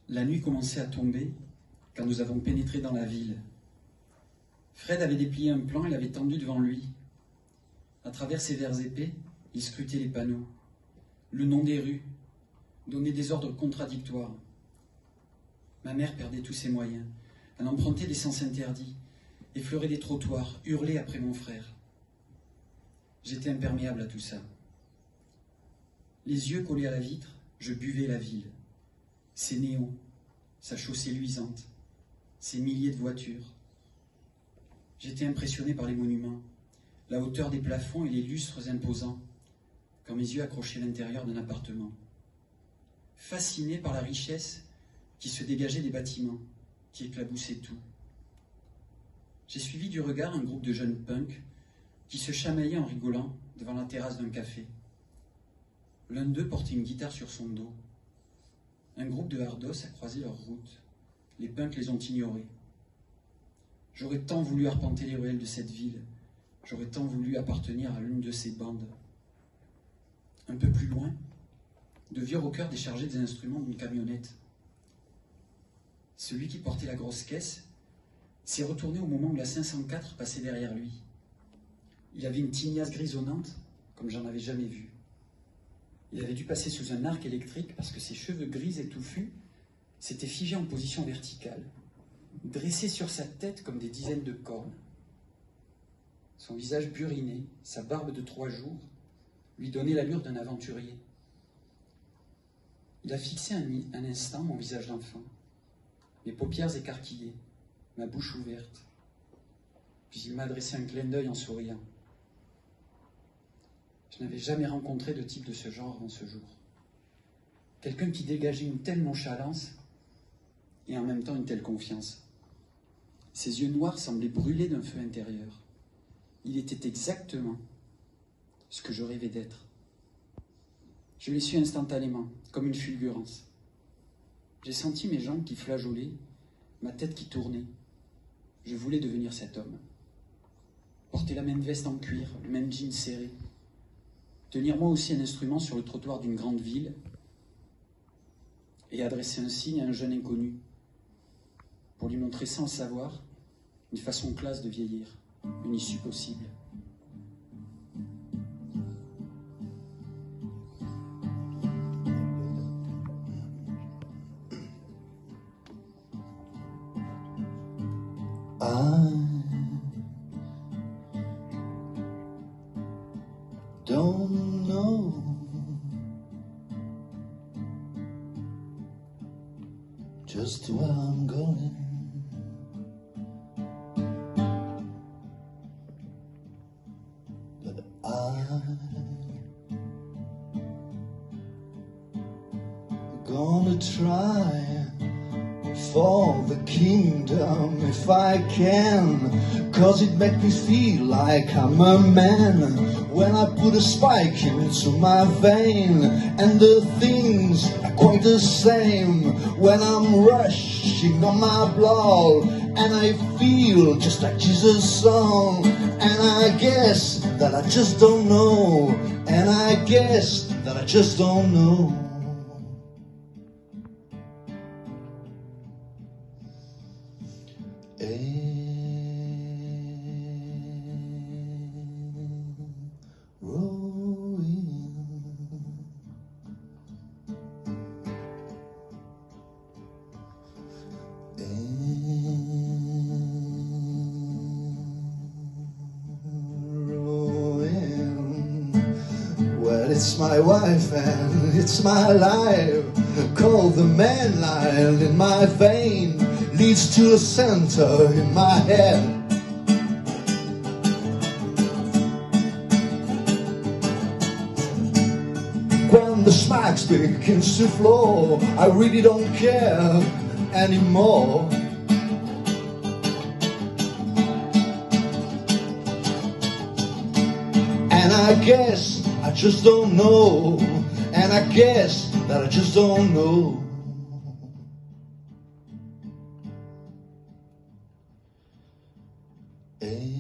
La nuit commençait à tomber quand nous avons pénétré dans la ville. Fred avait déplié un plan et l'avait tendu devant lui. À travers ses verres épais, il scrutait les panneaux. Le nom des rues donnait des ordres contradictoires. Ma mère perdait tous ses moyens. Elle empruntait des sens interdits, effleurait des trottoirs, hurlait après mon frère. J'étais imperméable à tout ça. Les yeux collés à la vitre, je buvais la ville. Ses néons, sa chaussée luisante, ses milliers de voitures. J'étais impressionné par les monuments, la hauteur des plafonds et les lustres imposants, quand mes yeux accrochaient l'intérieur d'un appartement. Fasciné par la richesse qui se dégageait des bâtiments, qui éclaboussaient tout. J'ai suivi du regard un groupe de jeunes punks qui se chamaillaient en rigolant devant la terrasse d'un café. L'un d'eux portait une guitare sur son dos. Un groupe de hardos a croisé leur route. Les punks les ont ignorés. J'aurais tant voulu arpenter les ruelles de cette ville. J'aurais tant voulu appartenir à l'une de ces bandes. Un peu plus loin, de vieux rockers déchargeaient des instruments d'une camionnette. Celui qui portait la grosse caisse s'est retourné au moment où la 504 passait derrière lui. Il avait une tignasse grisonnante comme j'en avais jamais vu. Il avait dû passer sous un arc électrique parce que ses cheveux gris et touffus s'étaient figés en position verticale, dressés sur sa tête comme des dizaines de cornes. Son visage buriné, sa barbe de 3 jours, lui donnaient l'allure d'un aventurier. Il a fixé un instant mon visage d'enfant, mes paupières écarquillées, ma bouche ouverte. Puis il m'a adressé un clin d'œil en souriant. Je n'avais jamais rencontré de type de ce genre avant ce jour. Quelqu'un qui dégageait une telle nonchalance et en même temps une telle confiance. Ses yeux noirs semblaient brûler d'un feu intérieur. Il était exactement ce que je rêvais d'être. Je l'ai su instantanément, comme une fulgurance. J'ai senti mes jambes qui flageolaient, ma tête qui tournait. Je voulais devenir cet homme. Porter la même veste en cuir, le même jean serré. Tenir moi aussi un instrument sur le trottoir d'une grande ville et adresser un signe à un jeune inconnu pour lui montrer sans le savoir une façon classe de vieillir, une issue possible. Don't know just where I'm going, but I'm gonna try for the kingdom if I can, 'cause it makes me feel like I'm a man when I put a spike into my vein, and the things are quite the same when I'm rushing on my blood, and I feel just like Jesus' song, and I guess that I just don't know, and I guess that I just don't know. It's my wife and it's my life, called the man line in my vein, leads to a center in my head. When the smacks begins to flow, I really don't care anymore. And I guess I just don't know, and I guess that I just don't know. Hey.